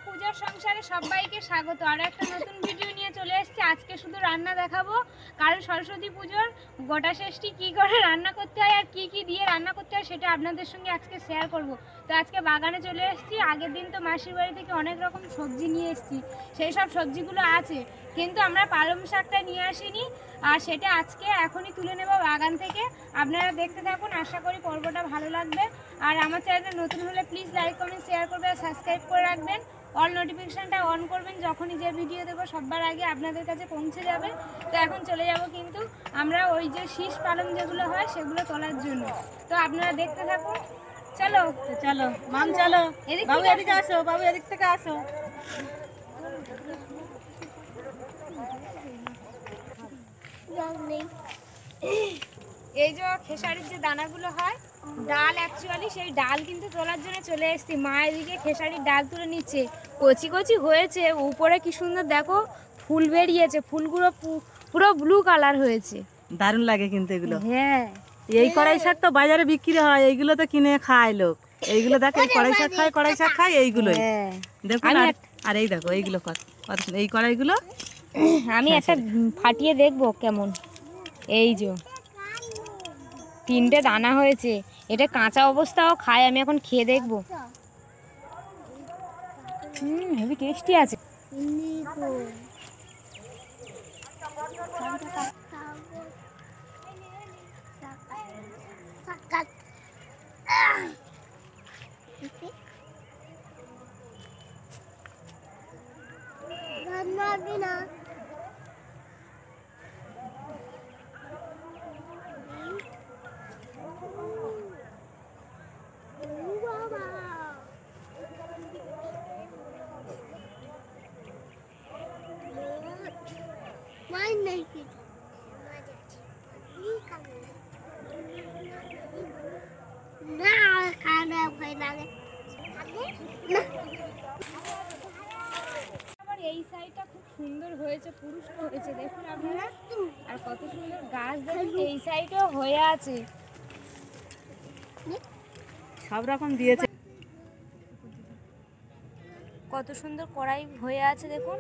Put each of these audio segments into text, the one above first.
পূজার সংসারে সবাইকে স্বাগত। আর একটা নতুন ভিডিও নিয়ে চলে এসেছি। আজকে শুধু রান্না দেখাবো, কারণ সরস্বতী পুজোর গোটা ষষ্ঠী কী করে রান্না করতে হয় আর কি কি দিয়ে রান্না করতে হয় সেটা আপনাদের সঙ্গে আজকে শেয়ার করব। তো আজকে বাগানে চলে এসেছি। আগের দিন তো মাসির বাড়ি থেকে অনেক রকম সবজি নিয়ে এসেছি, সেই সব সবজিগুলো আছে, কিন্তু আমরা পালং শাকটা নিয়ে আসিনি। আর সেটা আজকে এখনই তুলে নেব বাগান থেকে। আপনারা দেখতে থাকুন, আশা করি পর্বটা ভালো লাগবে। আর আমার চ্যানেলে নতুন হলে প্লিজ লাইক কমেন্ট শেয়ার করবেন আর সাবস্ক্রাইব করে রাখবেন। অল নোটিফিকেশানটা অন করবেন, যখনই যে ভিডিও দেবো সবার আগে আপনাদের কাছে পৌঁছে যাবে। তো এখন চলে যাব কিন্তু আমরা ওই যে শীষ পালং যেগুলো হয় সেগুলো তোলার জন্য। তো আপনারা দেখতে থাকুন। চলো চলো মাম, চলো বাবু এদিকে আসো, বাবু এদিক থেকে আসো। এই যে খেসারির যে দানাগুলো হয় ডাল, অ্যাকচুয়ালি সেই ডাল কিন্তু তোলার জন্য চলে এসেছি। মা এদিকে খেসারির ডাল তুলে নিচ্ছে, কচি কচি হয়েছে, উপরে কি সুন্দর দেখো ফুল বেরিয়েছে, ফুলগুলো পুরো ব্লু কালার হয়েছে, দারুণ লাগে কিন্তু এগুলো। হ্যাঁ, এই কড়াই শাক তো বাজারে বিক্রি হয়, এইগুলো তো কিনে খায় লোক। এইগুলো দেখো, এই কড়াই শাক খায়, কড়াই শাক খায় এইগুলোই দেখুন। আর এই দেখো এইগুলো কত এই কড়াইগুলো আমি একটা ফাটিয়ে দেখবো কেমন। এই যে 3টে দানা হয়েছে, এটা কাঁচা অবস্থাও খায়, আমি এখন খেয়ে দেখবো। হেভি টেস্টি আছে। এই সাইডটা খুব সুন্দর হয়েছে, পুরুষ্ট হয়েছে দেখুন আপনারা। আর কত সুন্দর গাছ দেখুন, এই সাইডেও হয়ে আছে, সব রকম দিয়েছে। কত সুন্দর কড়াই হয়ে আছে দেখুন।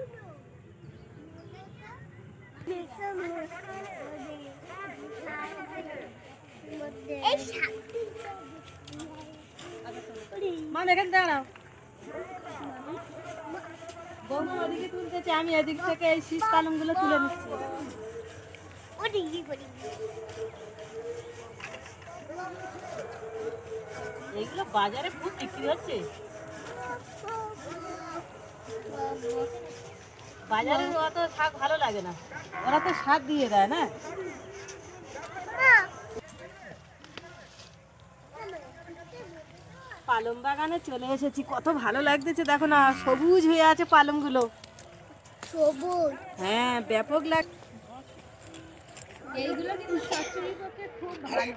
মাম এখানে দাঁড়াও, বৌমা ওদিকে তুলতেছে, আমি এদিক থেকে এই শীষ পালংগুলো তুলে নিচ্ছি। এইগুলো বাজারে খুব বিক্রি হচ্ছে, বাজারে অত শাক ভালো লাগে না, ওরা তো শাক দিয়ে দেয় না। পালং বাগানে চলে এসেছি, কত ভালো লাগতেছে দেখো না, সবুজ হয়ে আছে পালংগুলো, সবুজ, হ্যাঁ ব্যাপক লাগ। এইগুলো কিন্তু শাশুড়ির পক্ষে খুব ভালো।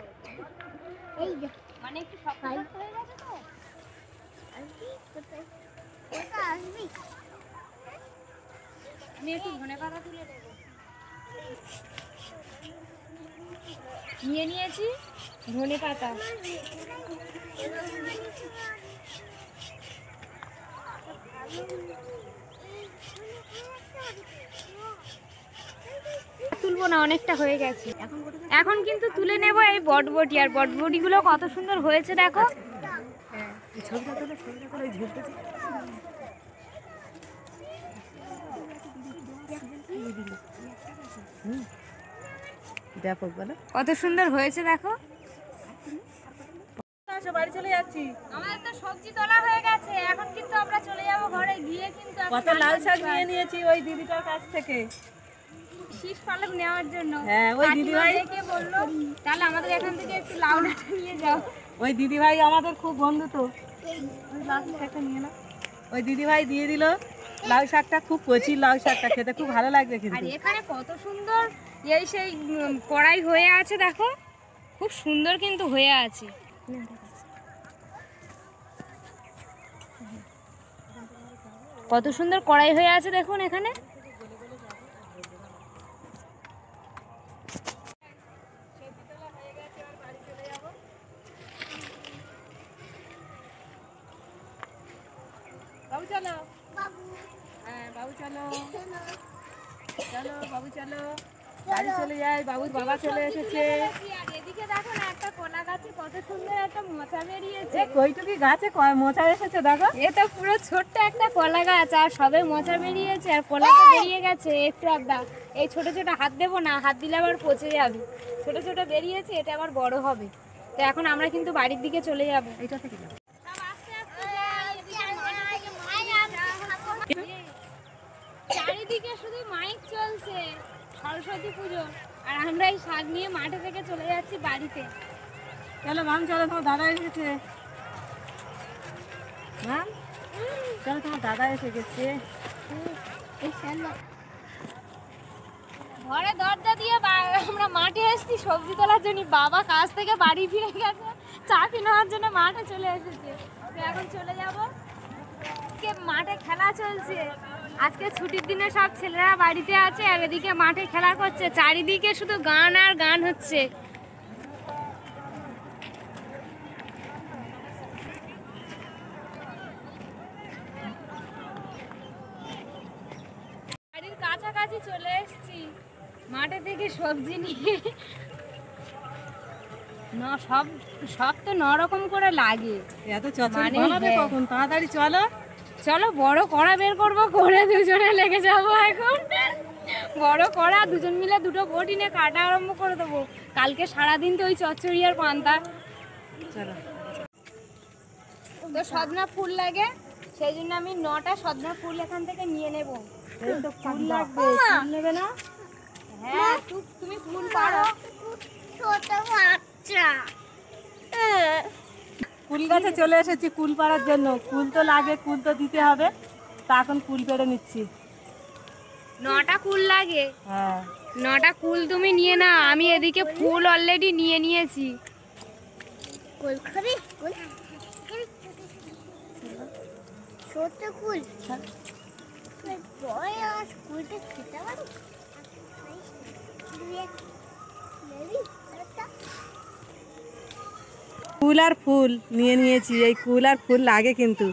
এই মানে একটু সকাল হয়ে গেছে তো, আমি একটু ধনেপাতা তুলে দেবো। নিয়ে নিয়েছি ধনেপাতা। তুলবো না, অনেকটা হয়ে গেছে। এখন কিন্তু তুলে নেব এই বটবটি। আর বটবটিগুলো কত সুন্দর হয়েছে দেখো। ব্যাপক বলো, কত সুন্দর হয়েছে দেখো। বাড়ি চলে যাচ্ছি, আমাদের তো সবজি তোলা হয়ে গেছে, এখন কিন্তু আমরা চলে যাব ঘরে গিয়ে কিন্তু কত লাল শাক নিয়ে নিয়েছি ওই দিদিটার কাছ থেকে শীষ পালক নেওয়ার জন্য। হ্যাঁ ওই দিদিভাই কে বললো তাহলে আমাদের এখান থেকে একটু লাউ ডাঁটা নিয়ে যাও। ওই দিদিভাই আমাদের খুব বন্ধু, তো লাউ শাকটা নিয়ে না, ওই দিদিভাই দিয়ে দিল লাউ শাকটা, খুব কচি লাউ শাকটা, খেতে খুব ভালো লাগবে। আর কিন্তু এখানে কত সুন্দর এই সেই কড়াই হয়ে আছে দেখো, খুব সুন্দর কিন্তু হয়ে আছে। কত সুন্দর কড়াই হয়ে আছে দেখুন এখানে। বাবু চলো। চলো। হ্যাঁ বাবু চলো, চলো বাবু চলো, বাড়ি চলে যাই, বাবুর বাবা চলে এসেছে। আর এদিকে দেখো না, একটা কলা গাছে কত সুন্দর একটা মোচা বেরিয়েছে। কইটুকি গাছে মোচা এসেছে দেখো। এ তো পুরো ছোট্ট একটা কলা গাছ, আর সবে মোচা বেরিয়েছে, আর কলাটা বেরিয়ে গেছে একটু আধা। এই ছোট ছোট হাত দেবো না, হাত দিলে আবার পচে যাবে। ছোট ছোট বেরিয়েছে, এটা আবার বড় হবে। তো এখন আমরা কিন্তু বাড়ির দিকে চলে যাবো। এইটা থেকে যাও। চারিদিকে শুধু মাইক চলছে সরস্বতী পুজো, আর আমরা এই শাক নিয়ে মাঠে থেকে চলে যাচ্ছি বাড়িতে। চলো মাম, চলো তোমার দাদা এসেছে। মাম চলো, তোমার দাদা এসে গেছে। ঘরে দরজা দিয়ে আমরা মাঠে এসেছি সবজি তোলার জন্য। বাবা কাজ থেকে বাড়ি ফিরে গেছে, চা নেওয়ার জন্য মাঠে চলে এসেছে। তো এখন চলে যাব, মাঠে খেলা চলছে। আজকে ছুটির দিনে সব ছেলেরা বাড়িতে আছে, আর এদিকে মাঠে খেলা করছে। চারিদিকে শুধু গান আর গান হচ্ছে। বাড়ির কাছাকাছি চলে এসেছি, মাঠে থেকে সবজি নিয়ে। না সব সব তো নরকম করে লাগে। এত চচড়ি মানে বানাবে হ্যাঁ। কখন? তাড়াতাড়ি চলো। চলো বড় কড়া বের করবো, করে দুজনে লেগে যাবো এখন। বড় কড়া, দুজন মিলে দুটো বটি নিয়ে কাটা আরম্ভ করে দেবো। কালকে সারাদিন তো ওই চচ্চড়ি আর পান্তা। চলো। তো সজনা ফুল লাগে, সেই জন্য আমি 9টা সজনা ফুল এখান থেকে নিয়ে নেব। এই তো ফুল লাগবে, ফুল নেবে না? হ্যাঁ তুমি ফুল পারো। কুল গাছে চলে এসেছি কুল পাড়ার জন্য। কুল তো লাগে, কুল তো দিতে হবে, তা এখন কুল পেড়ে নিচ্ছি। 9টা কুল লাগে। হ্যাঁ 9টা কুল তুমি নিয়ে না, আমি এদিকে ফুল অলরেডি নিয়ে নিয়েছি। কুল খাবি? কুল ছোট কুল বয়স কুলটা খেতে পারি? কুল আর ফুল নিয়ে নিয়েছি। এই কুল আর ফুল লাগে, কিন্তু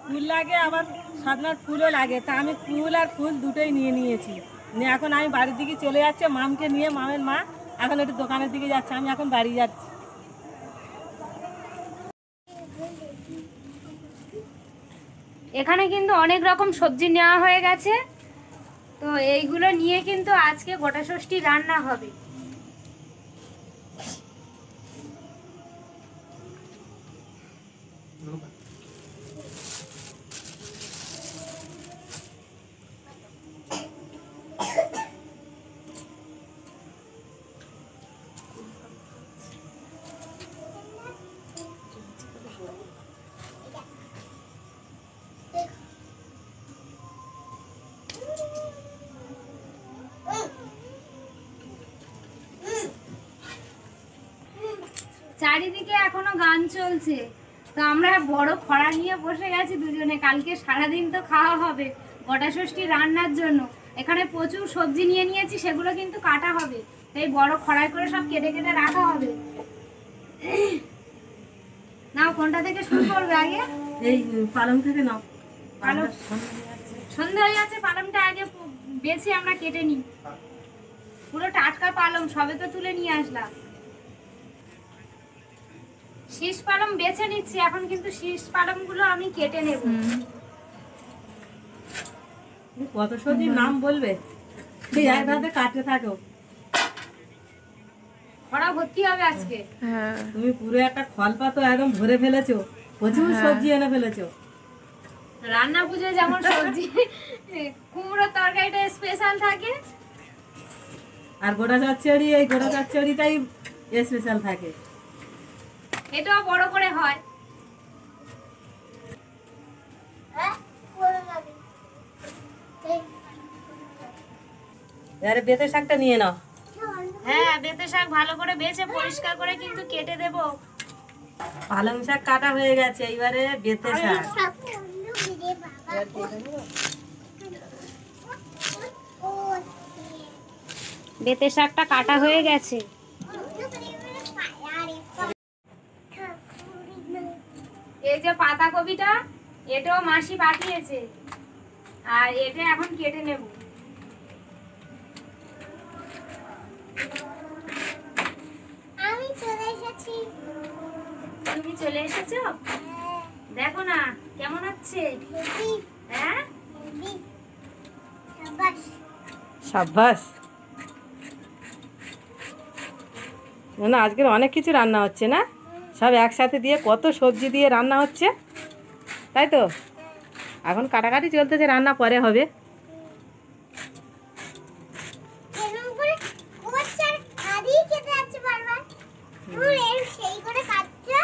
কুল লাগে আবার সজনার ফুলও লাগে, তা আমি কুল আর ফুল দুটোই নিয়ে নিয়েছি। নিয়ে এখন আমি বাড়ির দিকে চলে যাচ্ছি, মামকে নিয়ে। মামের মা এখন একটু দোকানের দিকে যাচ্ছে, আমি এখন বাড়ি যাচ্ছি। এখানে কিন্তু অনেক রকম সবজি নেওয়া হয়ে গেছে। তো এইগুলো নিয়ে কিন্তু আজকে গোটা ষষ্ঠী রান্না হবে। চারিদিকে এখনো গান চলছে। তো আমরা বড় খড়া নিয়ে বসে গেছি দুজনে। কালকে সারাদিন তো খাওয়া হবে গোটা ষষ্ঠী রান্নার জন্য। এখানে প্রচুর সবজি নিয়ে নিয়েছি, সেগুলো কিন্তু কাটা হবে। এই বড় খড়ায় করে সব কেটে কেটে রাখা হবে। নাও, কোনটা থেকে শুরু করবে আগে? এই পালং থেকে নাও। পালং সন্ধ্যা হয়ে যাচ্ছে, পালংটা আগে বেছে আমরা কেটে নিই। পুরো টাটকা পালং, সবে তো তুলে নিয়ে আসলাম। শীষ পালং বেছে নিচ্ছি এখন, কিন্তু শীষ পালং গুলো আমি কেটে নেব। কত সবজির নাম বলবে? তুই একসাথে কাটতে থাকো। খরা ভর্তি হবে আজকে। তুমি পুরো একটা খলপা তো একদম ভরে ফেলেছো, প্রচুর সবজি এনে ফেলেছো। রান্না পুজোয় যেমন সবজি কুমড়োর তরকারিটা স্পেশাল থাকে, আর গোটা চচ্চড়ি, এই গোটা চচ্চড়িটাই স্পেশাল থাকে। এটাও বড় করে হয়। আরে বেতে শাকটা নিয়ে নাও। হ্যাঁ, বেতে শাক ভালো করে বেছে পরিষ্কার করে কিন্তু কেটে দেব। পালং শাক কাটা হয়ে গেছে, এইবারে বেতে শাক। বেতে শাকটা কাটা হয়ে গেছে। এই যে পাতাকপিটা, এটাও মাসি পাঠিয়েছে, আর এটা এখন কেটে নেব। আমি চলে এসেছি। তুমি চলে এসেছো? দেখো না কেমন হচ্ছে। হ্যাঁ সাবাস। সাব্বাস। না আজকের অনেক কিছু রান্না হচ্ছে না, সব একসাথে দিয়ে কত সবজি দিয়ে রান্না হচ্ছে, তাই তো? এখন কাটাকাটি চলতেছে, রান্না পরে হবে। এরকম করে করছে আর হারিয়ে খেতে যাচ্ছে বারবার। সেই করে কাটছে।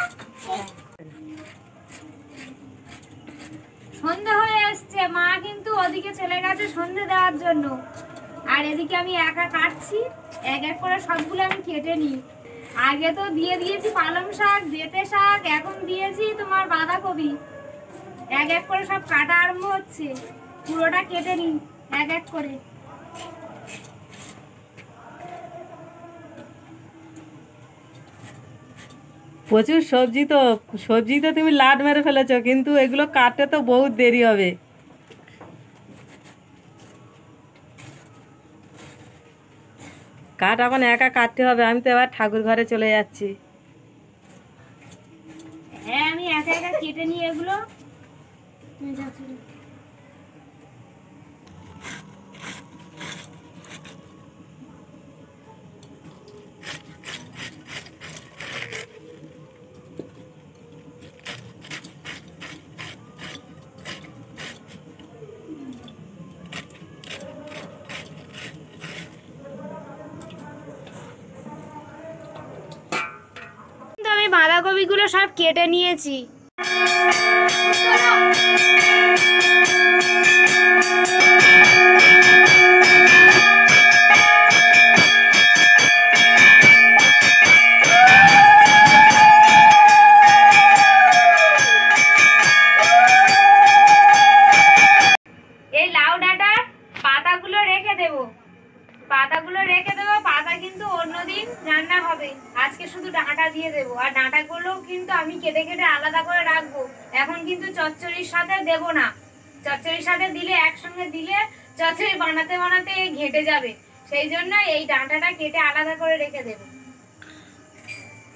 সন্ধে হয়ে আসছে, মা কিন্তু ওদিকে চলে গেছে সন্ধে দেওয়ার জন্য, আর এদিকে আমি একা কাটছি। এক এক করে সবগুলো আমি কেটে নিই। আগে তো দিয়ে দিয়েছি পালং শাক, বেঁটে শাক, এখন দিয়েছি তোমার বাঁধাকপি। এক এক করে সব কাটা আরম্ভ হচ্ছে, পুরোটা কেটে নিই এক এক করে। প্রচুর সবজি তো, সবজি তো তুমি লাট মেরে ফেলেছো, কিন্তু এগুলো কাটতে তো বহুত দেরি হবে। কাঠ এখন একা কাটতে হবে, আমি তো এবার ঠাকুর ঘরে চলে যাচ্ছি। হ্যাঁ আমি একা একা কেটে নিই এগুলো। আমি বাঁধাকপিগুলো সব কেটে নিয়েছি। এই লাউ ডাঁটার পাতাগুলো রেখে দেবো, পাতা কিন্তু অন্যদিন রান্না হবে। আজকে শুধু ডাঁটা দিয়ে দেবো, আর ডাঁটাগুলো কিন্তু আমি কেটে কেটে আলাদা করে রাখবো। এখন কিন্তু চচ্চড়ির সাথে দেব না, চচ্চড়ির সাথে দিলে একসঙ্গে দিলে চচ্চড়ি বানাতে বানাতে ঘেটে যাবে, সেই জন্য এই ডাঁটাটা কেটে আলাদা করে রেখে দেবো।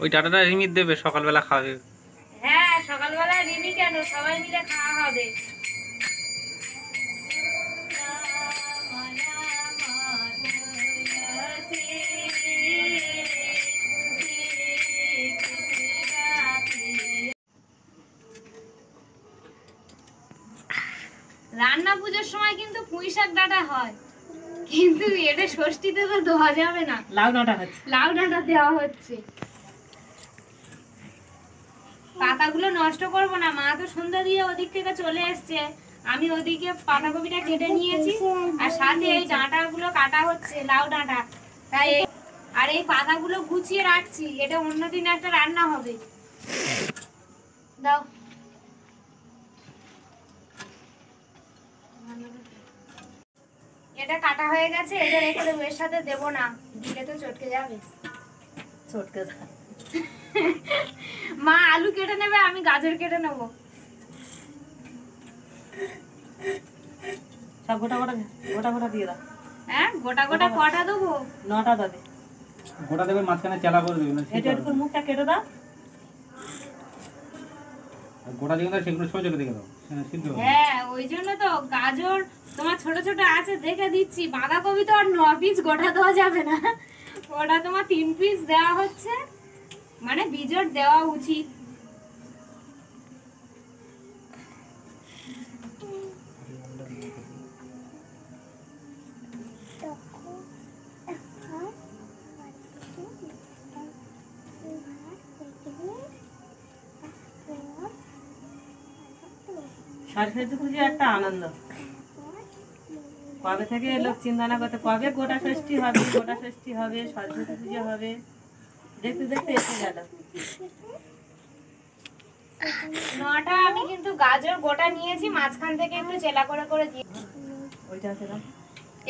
ওই ডাঁটাটা রিমির দেবে, সকালবেলা খাবে। হ্যাঁ সকালবেলা রিমি কেন, সবাই মিলে খাওয়া হবে। রান্না পুজোর সময় কিন্তু পুঁই শাক ডাঁটা হয়, কিন্তু এটা ষষ্ঠীতে তো দেওয়া যাবে না। লাউ ডাঁটা হচ্ছে, লাউ ডাঁটা দেওয়া হচ্ছে। পাতাগুলো নষ্ট করব না, মা তো সন্ধ্যা দিয়ে ওদিক থেকে চলে এসছে। আমি ওদিকে পাতাকপিটা কেটে নিয়েছি, আর সাথে এই ডাঁটাগুলো কাটা হচ্ছে, লাউ ডাঁটা। তাই আর এই পাতাগুলো গুছিয়ে রাখছি, এটা অন্যদিন একটা রান্না হবে। দাও এটা কাটা হয়ে গেছে, এটা রেখে দেবো, এর সাথে দেবো না, দিলে তো চটকে যাবে। চটকে যায়। মা আলু কেটে নেবে, আমি গাজর কেটে নেবো। সব গোটা গোটা গোটা গোটা দিয়ে দাও। হ্যাঁ গোটা গোটা কটা দেবো? 9টা দেবে। গোটা দেবে, মাঝখানে চেলা করে দেবে না, এটা একটু মুখটা কেটে দাও। গোটা দিয়ে দাও, সেগুলো সোজা করে দিয়ে দাও, সিদ্ধ হবে। হ্যাঁ ওই জন্য তো গাজর তোমার ছোট ছোট আছে দেখে দিচ্ছি। বাঁধাকপি তো আর 9 পিস গোটা দেওয়া যাবে না, ওটা তোমার 3 পিস দেওয়া হচ্ছে, মানে বিজোড় দেওয়া উচিত। সরস্বতী পুজো একটা আনন্দ, কবে থেকে লোক চিন্তা না করতে, কবে গোটা ষষ্ঠী হবে, গোটা ষষ্ঠী হবে, সরস্বতী পুজো হবে, দেখতে দেখতে এসে গেল। 9টা আমি কিন্তু গাজর গোটা নিয়েছি, মাঝখান থেকে একটু চেলা করে করে দিয়ে। ওইটা দিলাম।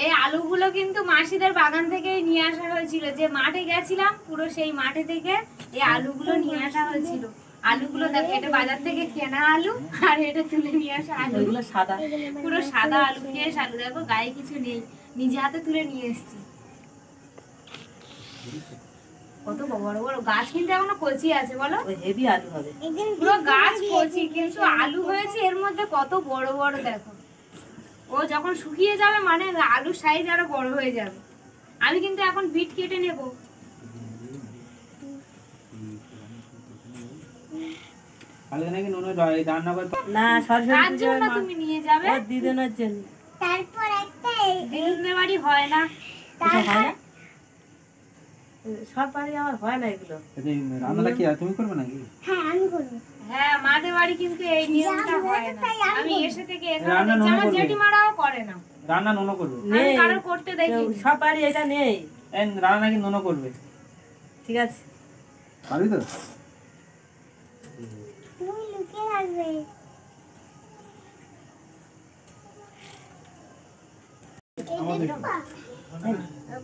এই আলুগুলো কিন্তু মাসিদের বাগান থেকেই নিয়ে আসা হয়েছিল, যে মাঠে গেছিলাম পুরো সেই মাঠে থেকে এই আলুগুলো নিয়ে আসা হয়েছিল। আলুগুলো দেখো, এটা বাজার থেকে কেনা আলু আর এটা তুলে নিয়ে আসা আলু, ওইগুলো সাদা। পুরো সাদা আলু, ফ্রেশ আলু, দেখো গায়ে কিছু নেই, নিজে হাতে তুলে নিয়ে এসেছি। কত বড় বড় গাছ, কিন্তু এখনো কচি আছে বলো, ওই হেভি আলু হবে। পুরো গাছ কচি কিন্তু আলু হয়েছে এর মধ্যে কত বড় বড় দেখো। ও যখন শুকিয়ে যাবে মানে আলুর সাইজ আরো বড় হয়ে যাবে। আমি কিন্তু এখন বিট কেটে নেব। কালকে নাকি নুন রান্না করতে না, সরস্বতী তার পুজোয় জন্য তুমি নিয়ে যাবে, ওর দিদুনের জন্য। তারপর একটা দিদুনের বাড়ি হয় না। এটা হয় না? সব বাড়ি আমার হয় না এগুলো। রান্নাটা কি তুমি করবে নাকি? হ্যাঁ আমি করবো। হ্যাঁ, মাদের বাড়ি কিন্তু এই নিয়মটা হয় না। আমি এসে থেকে এখানে রান্না দেখছি, নুনু আমার করবে। জেঠিমারাও করে না, রান্না নুনো করবে। আমি নেই, কারোর করতে দেখি। সব বাড়ি এটা নেই। রান্না নাকি নুনো করবে। ঠিক আছে, পারবি তো? তুমি লুকিয়ে থাকবে।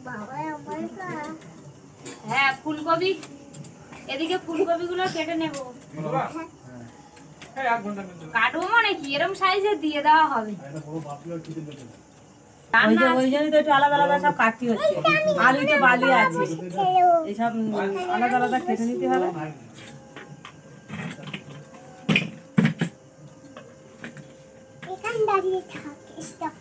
বাবা আমার কা হ্যাঁ, ফুলকপি, এদিকে ফুলকপি গুলো কেটে নেব। কাটবো মানে কি, এরকম সাইজে দিয়ে দেওয়া হবে। ওই জন্যই তো একটু আলাদা আলাদা সব কাটতে হচ্ছে। আলুতে বালি আছে, এইসব আলাদা আলাদা কেটে নিতে হবে। এখান দাঁড়িয়ে থাক স্টপ।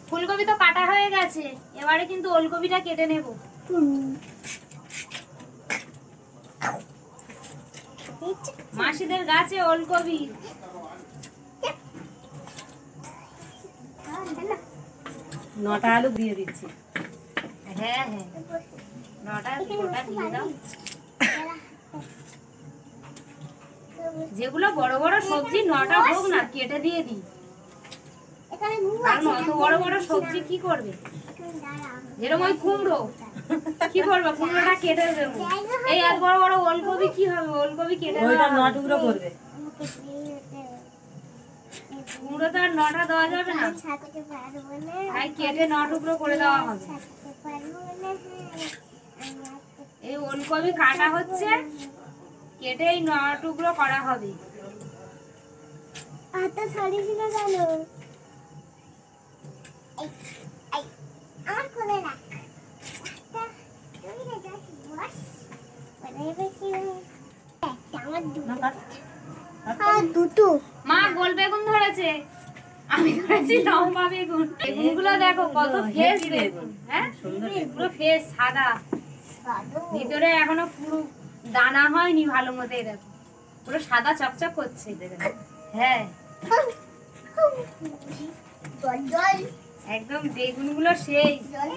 ফুলকপি তো কাটা হয়ে গেছে, এবারে কিন্তু ওলকপিটা কেটে নেব। মাসিদের গাছে ওলকপি। নটা আলু দিয়ে দিচ্ছি। হ্যাঁ হ্যাঁ, নটা গোটা দিয়ে দাও। যেগুলো বড় বড় সবজি নটা হোক না, কেটে দিয়ে দিই, এখানে ঘুম কারণ অত বড় বড় সবজি কি করবে। যেরকম ওই কুমড়ো কি করবে, কুমড়োটা কেটে দেবো। এই এত বড় বড় ওলকপি কি হবে, ওলকপি কেটে ওইটা দেওয়া 9 টুকরো করবে। কুমড়ো তো আর নটা দেওয়া যাবে না, ছাড়তে পারবো না। তাই কেটে 9 টুকরো করে দেওয়া হবে। ছাড়তে পারবো না। এই ওলকপি কাটা হচ্ছে, কেটে এই 9 টুকরো করা হবে। হাতটা ছাড়িস না কেন? আমার কোলে রাখ। তুই রে যাস বস। কোলে বেশি একটা আমার দুটো। মা গোল বেগুন ধরেছে, আমি ধরেছি লম্বা বেগুন। বেগুনগুলো দেখো কত ফ্রেশ বেগুন, হ্যাঁ পুরো ফ্রেশ সাদা, ভিতরে এখনো পুরো দানা হয়নি ভালো মতো। এই দেখো পুরো সাদা চকচক করছে। হ্যাঁ জল জল একদম বেগুনগুলো সেই। জল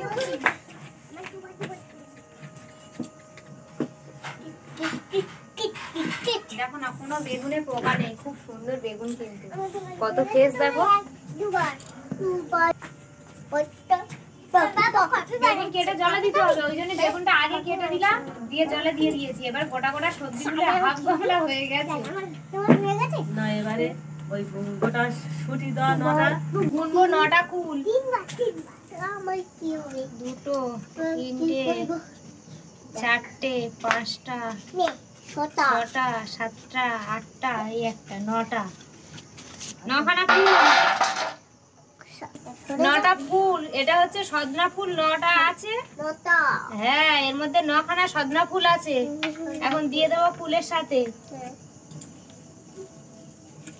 দেখো না, কোনো বেগুনে পোকা নেই, খুব সুন্দর বেগুন কিন্তু, কত ফ্রেশ দেখো। বেগুন কেটে জলে দিতে হবে, ওই জন্য বেগুনটা আগে কেটে দিলাম, দিয়ে জলে দিয়ে দিয়েছি। এবার গোটা গোটা সবজিগুলো হাফ গামলা হয়ে গেছে। না, এবারে ওই গোটা শুটি দাও 9টা। গুনবো 9টা কুল, আমার কি হবে? দুটো, তিনটে, চারটে, পাঁচটা, ছোটা 6টা, 7টা, 8টা, এই একটা, 9টা, 9খানা ফুল। 9টা ফুল, এটা হচ্ছে সজনা ফুল 9টা আছে। ছোটা হ্যাঁ, এর মধ্যে 9খানা সজনা ফুল আছে। এখন দিয়ে দেবো ফুলের সাথে।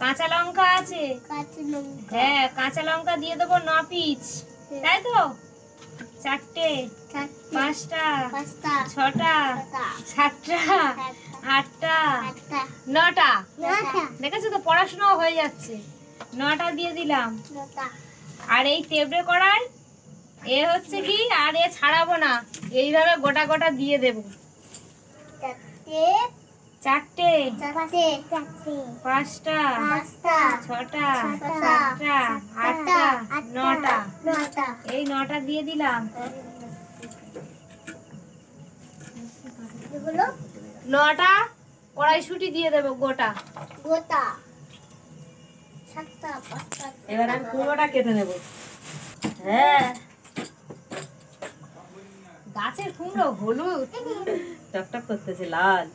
কাঁচা লঙ্কা আছে, কাঁচা লঙ্কা হ্যাঁ কাঁচা লঙ্কা দিয়ে দেবো 9 পিস, তাই তো? 4টে, 5টা, 6টা, 7টা, 8টা, 9টা। দেখেছো তো, পড়াশোনাও হয়ে যাচ্ছে। 9টা দিয়ে দিলাম। আর এই তেবড়ে কড়াই এ হচ্ছে কি, আর এ ছাড়াবো না, এইভাবে গোটা গোটা দিয়ে দেবো। 4টে, 5টা, 6টা, 7টা, 8টা, 9টা, এই 9টা দিয়ে দিলাম। 9টা কড়াইশুঁটি দিয়ে দেবো গোটা। এবার আমি কুমড়োটা কেটে নেব। হ্যাঁ, গাছের কুমড়ো হলুদ, টকটক করতেছে লাল।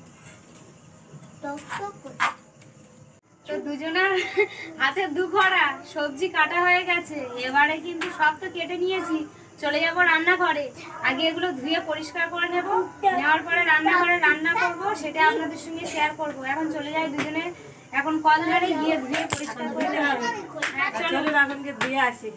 তো দুজনের হাতে দুখরা সবজি কাটা হয়ে গেছে, এবারে কিন্তু সব তো কেটে নিয়েছি, চলে যাব রান্নাঘরে। আগে এগুলো ধুয়ে পরিষ্কার করে নেব, নেওয়ার পরে রান্নাঘরে রান্না করব, সেটা আপনাদের সঙ্গে শেয়ার করব। এখন চলে যাই দুজনে, এখন কল ধারে গিয়ে ধুয়ে পরিষ্কার করে নেব। হ্যাঁ চলো। চলো এখন গিয়ে ধুয়ে আসি।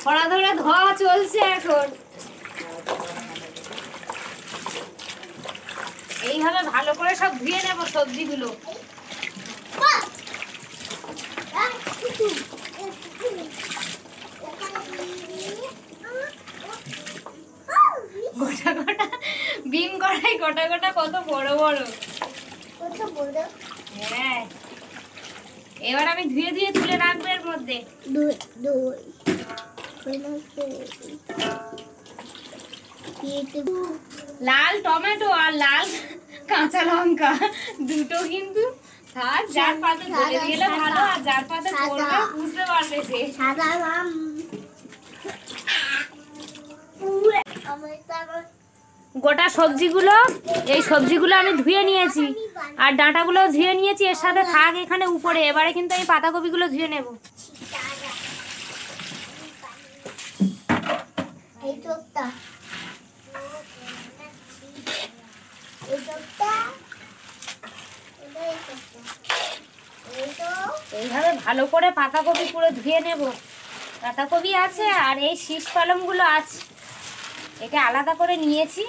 খরা ধরে ধোয়া চলছে এখন। এইভাবে ভালো করে সব ধুয়ে নেব সবজিগুলো। গোটা গোটা বিন কড়াই, গোটা গোটা কত বড় বড়। হ্যাঁ, এবার আমি ধুয়ে ধুয়ে তুলে রাখবো এর মধ্যে। লাল টমেটো আর লাল কাঁচা লঙ্কা দুটো কিন্তু থাক, যার পাতে ধরে গেলে ভালো, আর যার পাতে পড়বে বুঝতে পারবে যে। গোটা সবজিগুলো, এই সবজিগুলো আমি ধুয়ে নিয়েছি আর ডাঁটাগুলো ধুয়ে নিয়েছি, এর সাথে থাক এখানে উপরে। এবারে কিন্তু আমি পাতাকপিগুলো ধুয়ে নেব। এইভাবে ভালো করে পাতাকপি পুরো ধুয়ে নেব। পাতাকপি আছে আর এই শীষ পালংগুলো আছে, এটা আলাদা করে নিয়েছি,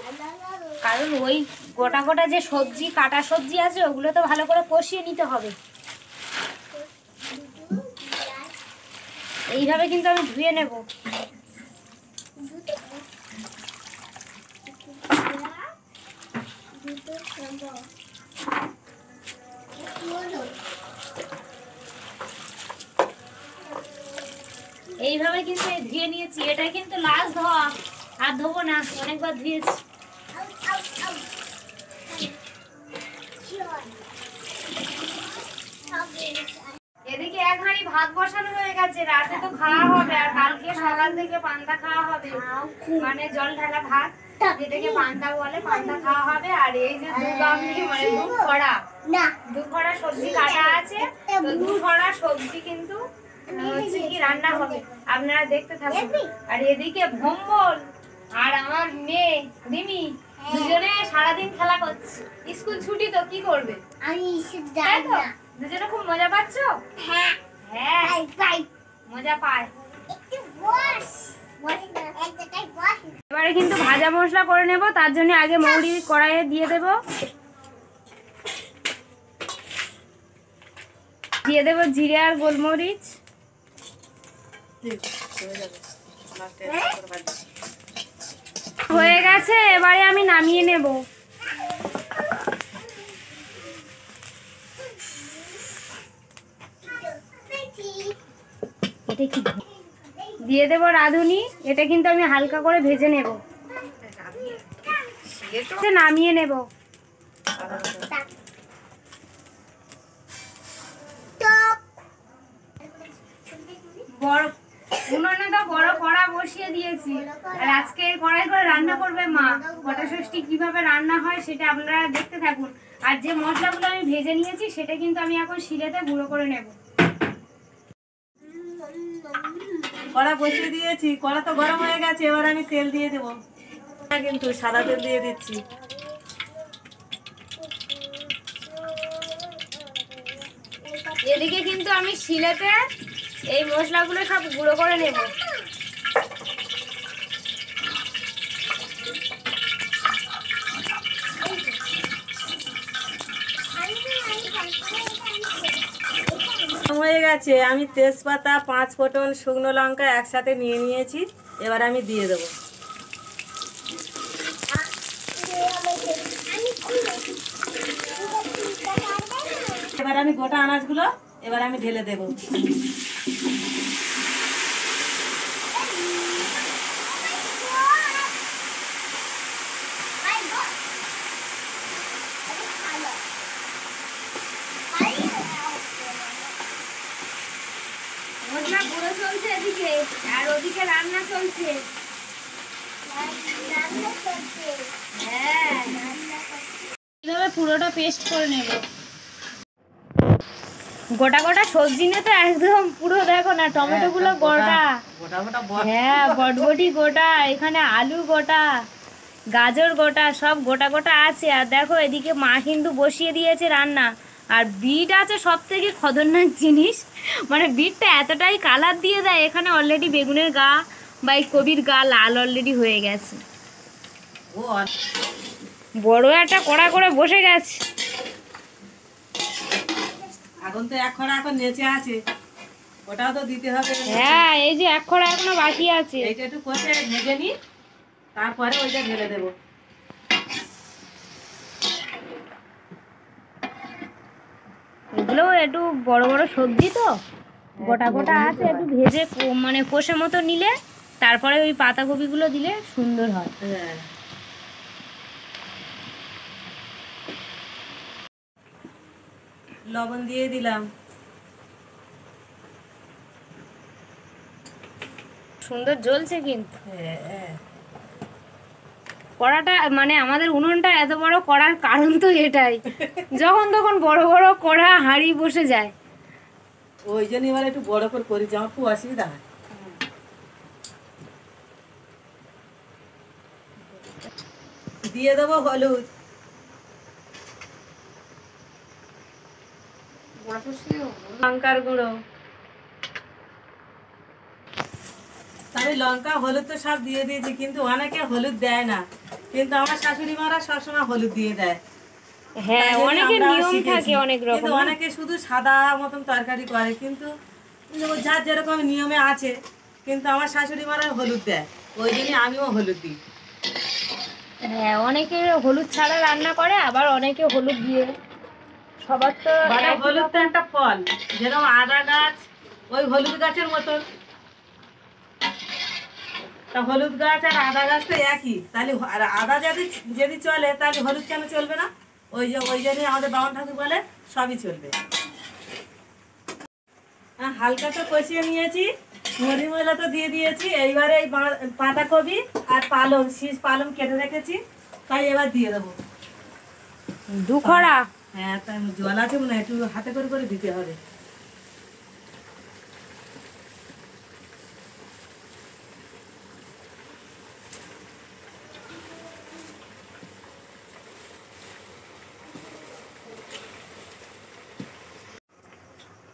কারণ ওই গোটা গোটা যে সবজি, কাটা সবজি আছে, ওগুলো তো ভালো করে কষিয়ে নিতে হবে। এইভাবে কিন্তু আমি ধুয়ে নেব। এইভাবে কিন্তু ধুয়ে নিয়েছি, এটা কিন্তু লাস্ট ধোয়া, আর ধোবো না, অনেকবার ধুয়েছি। এদিকে এক হাঁড়ি ভাত বসানো হয়ে গেছে, রাতে তো খাওয়া হবে, আর কালকে সকাল থেকে পান্তা খাওয়া হবে, মানে জল ঢালা ভাত, যেটাকে পান্তা বলে, পান্তা খাওয়া হবে। আর এই যে মানে দু খড়া সবজি কাটা আছে, তো দু খড়া সবজি কিন্তু হচ্ছে কি রান্না হবে, আপনারা দেখতে থাকুন। আর এদিকে ভম্বল আর আমার মেয়ে রিমি দুজনে সারাদিন খেলা করছে, স্কুল ছুটি তো কি করবে, তাই তো? দুজনে খুব মজা পাচ্ছ? হ্যাঁ, মজা পায়। এবারে কিন্তু ভাজা মশলা করে নেব, তার জন্য আগে মৌরি কড়াইয়ে দিয়ে দেব, দিয়ে দেব জিরে আর গোলমরিচ। হয়ে গেছে, এবারে আমি নামিয়ে নেব। দিয়ে দেব রাঁধুনি, এটা কিন্তু আমি হালকা করে ভেজে নেব, নামিয়ে নেব। উনুনে তো বড় কড়া বসিয়ে দিয়েছি, আর আজকে কড়াই করে রান্না করবে মা। গোটা ষষ্ঠী কিভাবে রান্না হয় সেটা আপনারা দেখতে থাকুন। আর যে মশলাগুলো আমি ভেজে নিয়েছি সেটা কিন্তু আমি এখন শিলেতে গুঁড়ো করে নেব। কড়া বসিয়ে দিয়েছি, কড়া তো গরম হয়ে গেছে, এবার আমি তেল দিয়ে দেবো। কিন্তু সাদা তেল দিয়ে দিচ্ছি। এদিকে কিন্তু আমি শিলেতে এই মশলাগুলো সব গুঁড়ো করে নেব। হয়ে গেছে, আমি তেজপাতা, 5 ফোঁটন, শুকনো লঙ্কা একসাথে নিয়ে নিয়েছি, এবার আমি দিয়ে দেবো। এবার আমি গোটা আনাজগুলো এবার আমি ঢেলে দেবো। করছে রান্না করছে হ্যাঁ রান্না করছে এইভাবে পুরোটা পেস্ট করে নেব। গোটা গোটা সবজি নিয়ে তো একদম পুরো দেখো না, টমেটো গুলো গোটা, গোটা গোটা বড় হ্যাঁ বটবটি গোটা, এখানে আলু গোটা, গাজর গোটা, সব গোটা গোটা আছে। আর দেখো এদিকে মা কিন্তু বসিয়ে দিয়েছে রান্না। আর বিট আছে সব থেকে খতরনাক জিনিস, মানে বিটটা এতটাই কালার দিয়ে দেয়, এখানে অলরেডি বেগুনের গা বা এই কবির গা লাল অলরেডি হয়ে গেছে। ও বড় একটা কড়া করে বসে গেছে। এখন তো এক খড়া এখন নেচে আছে, ওটাও তো দিতে হবে। হ্যাঁ এই যে এক খড়া এখনো বাকি আছে। এইটা একটু কষে ভেজে নি, তারপরে ওইটা ঢেলে দেবো। এগুলো একটু বড় বড় সবজি তো গোটা গোটা আছে, একটু ভেজে মানে কষে মতো নিলে তারপরে ওই পাতাকপিগুলো দিলে সুন্দর হয়। হ্যাঁ লবণ দিয়ে দিলাম। সুন্দর জ্বলছে কিন্তু হ্যাঁ কড়াটা, মানে আমাদের উনুনটা এত বড় করার কারণ তো এটাই, যখন তখন বড় বড় কড়া হাঁড়ি বসে যায়। ওই জন্য এবার একটু বড় করে করেছি, আমার খুব অসুবিধা হয়। দিয়ে দেবো হলুদ, লঙ্কার গুঁড়ো, আমি লঙ্কা হলুদ তো সব দিয়ে দিয়েছি, কিন্তু অনেকে হলুদ দেয় না, কিন্তু আমার শাশুড়ি মারা সবসময় হলুদ দিয়ে দেয়। হ্যাঁ তাই জন্য অনেকের আমরা নিয়ম শিখেছি। থাকে অনেক রকম কিন্তু অনেকে শুধু সাদা মতন তরকারি করে, কিন্তু যার যেরকম নিয়মে আছে, কিন্তু আমার শাশুড়ি মারা হলুদ দেয়, ওই জন্য আমিও হলুদ দিই। হ্যাঁ অনেকে হলুদ ছাড়া রান্না করে, আবার অনেকে হলুদ দিয়ে, সবার তো মানে একই হলুদ তো রকম। একটা ফল, যেরকম আদা গাছ ওই হলুদ গাছের মতন, তা হলুদ গাছ আর আদা গাছ তো একই, তাহলে আর আদা যদি যদি চলে তাহলে হলুদ কেন চলবে না? ওই জন্যই আমাদের বামন ঠাকুর বলে সবই চলবে। হালকা তো কষিয়ে নিয়েছি, মরিমলা তো দিয়ে দিয়েছি, এইবারে এই পাতাকপি আর পালং, শীষ পালং কেটে রেখেছি, তাই এবার দিয়ে দেবো। দুখরা হ্যাঁ তাই জল আছে মনে হয়, একটু হাতে করে করে দিতে হবে।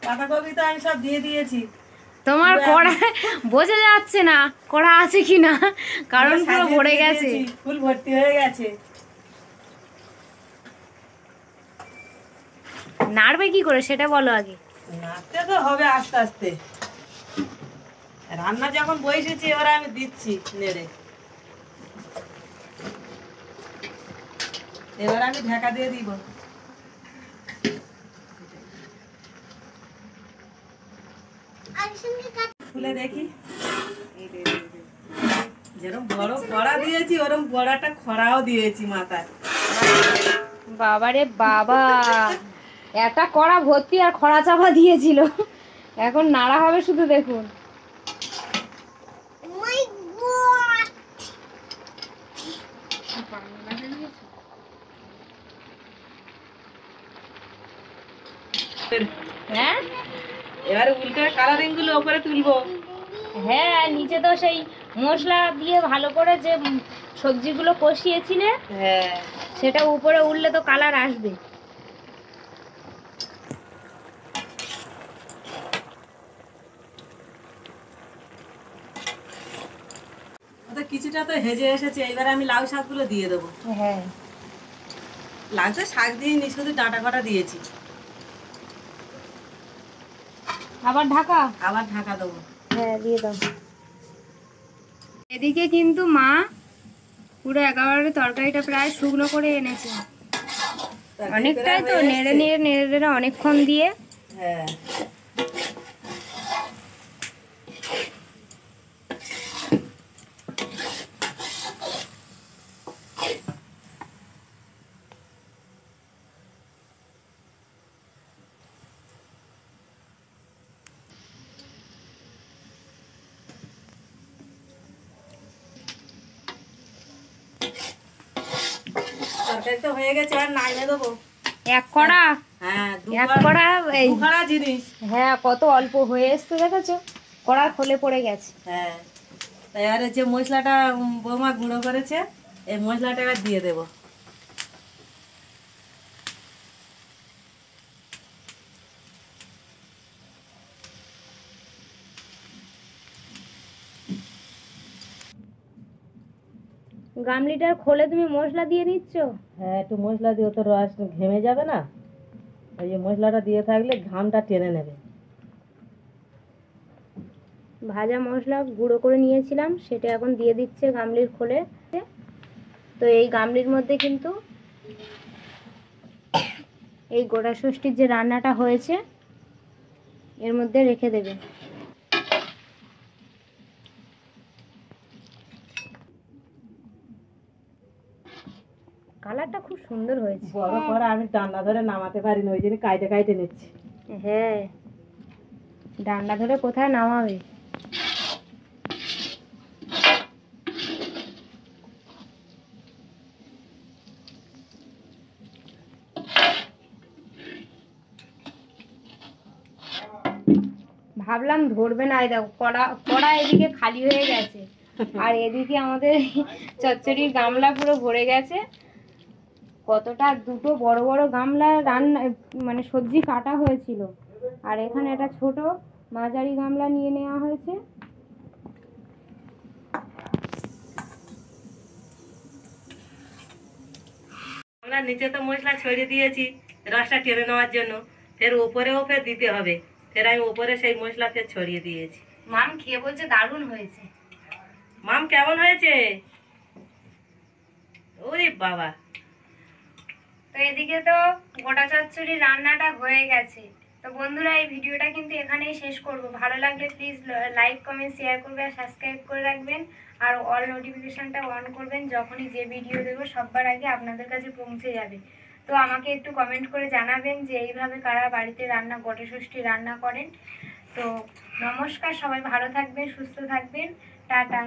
পাতাকপি তো আমি সব দিয়ে দিয়েছি। তোমার কড়ায় বোঝা যাচ্ছে না কড়া আছে কিনা, কারণ পুরো সাজিয়ে ভরে দিয়ে গেছে। দিয়েছি, ফুল ভর্তি হয়ে গেছে। নাড়বে কি করে সেটা বলো আগে। নাড়তে তো হবে আস্তে আস্তে, রান্না যখন বসেছি এবার আমি দিচ্ছি নেড়ে। এবার আমি ঢাকা দিয়ে দিব। আর সঙ্গে খুলে দেখি, যেরকম বড় কড়া দিয়েছি ওরকম বড় একটা খড়াও দিয়েছি মাথায়। বাবারে বাবা, একটা কড়া ভর্তি আর খড়া চাপা দিয়েছিল, এখন নাড়া হবে শুধু দেখুন। মাই গড হ্যাঁ এবারে উল্টে কালারিং গুলো উপরে তুলবো। হ্যাঁ নিচে তো সেই মশলা দিয়ে ভালো করে যে সবজিগুলো কষিয়েছিলে, হ্যাঁ সেটা উপরে উঠলে তো কালার আসবে। ওটা কিছুটা তো হেজে এসেছে, এবারে আমি লাউ শাকগুলো দিয়ে দেবো। হ্যাঁ লাউ শাক দিইনি, শুধু ডাঁটা কটা দিয়েছি। আবার ঢাকা, আবার ঢাকা দেবো। হ্যাঁ দিয়ে দাও। এদিকে কিন্তু মা পুরো একেবারে তরকারিটা প্রায় শুকনো করে এনেছে, অনেকটাই তো নেড়ে নেড়ে নেড়ে নেড়ে অনেকক্ষণ দিয়ে। হ্যাঁ তরকারি তো হয়ে গেছে, আর নামিয়ে দেবো। এক কড়া, হ্যাঁ এক কড়া এই দুখানা জিনিস। হ্যাঁ, কত অল্প হয়ে এসছে দেখেছো, কড়া খোলে পড়ে গেছে। হ্যাঁ, তাই আর যে মশলাটা বৌমা গুঁড়ো করেছে, এই মশলাটা এবার দিয়ে দেবো। গামলিটার খোলে তুমি মশলা দিয়ে দিচ্ছ? হ্যাঁ, একটু মশলা দিও তো, রস ঘেমে যাবে না। এই যে মশলাটা দিয়ে থাকলে ঘামটা টেনে নেবে। ভাজা মশলা গুঁড়ো করে নিয়েছিলাম, সেটা এখন দিয়ে দিচ্ছে গামলির খোলে। তো এই গামলির মধ্যে কিন্তু এই গোটা ষষ্ঠীর যে রান্নাটা হয়েছে এর মধ্যে রেখে দেবে। কালারটা খুব সুন্দর হয়েছে। বড় করা আমি ডান্ডা ধরে নামাতে পারি না, ওই জন্য কাইটে কাইটে নিচ্ছি। হ্যাঁ, ডান্ডা ধরে কোথায় নামাবে? ভাবলাম ধরবে না, এই দেখো কড়া কড়া এদিকে খালি হয়ে গেছে, আর এদিকে আমাদের চচ্চড়ির গামলা পুরো ভরে গেছে। কতটা, দুটো বড় বড় গামলা রান্না মানে সবজি কাটা হয়েছিল, আর এখানে একটা ছোট মাঝারি গামলা নিয়ে নেওয়া হয়েছে। আমরা নিচে তো মশলা ছড়িয়ে দিয়েছি রসটা টেনে নেওয়ার জন্য, ফের ওপরেও ফের দিতে হবে। ফের আমি ওপরে সেই মশলা ফের ছড়িয়ে দিয়েছি। মাম খেয়ে বলছে দারুণ হয়েছে। মাম কেমন হয়েছে? ওরে বাবা! তো এদিকে তো গোটা চচ্চড়ি রান্নাটা হয়ে গেছে। তো বন্ধুরা, এই ভিডিওটা কিন্তু এখানেই শেষ করব। ভালো লাগলে প্লিজ লাইক, কমেন্ট, শেয়ার করবে আর সাবস্ক্রাইব করে রাখবেন, আর অল নোটিফিকেশনটা অন করবেন। যখনই যে ভিডিও দেবো সবার আগে আপনাদের কাছে পৌঁছে যাবে। তো আমাকে একটু কমেন্ট করে জানাবেন যে এইভাবে কারা বাড়িতে রান্না গোটা ষষ্ঠী রান্না করেন। তো নমস্কার, সবাই ভালো থাকবেন, সুস্থ থাকবেন, টাটা।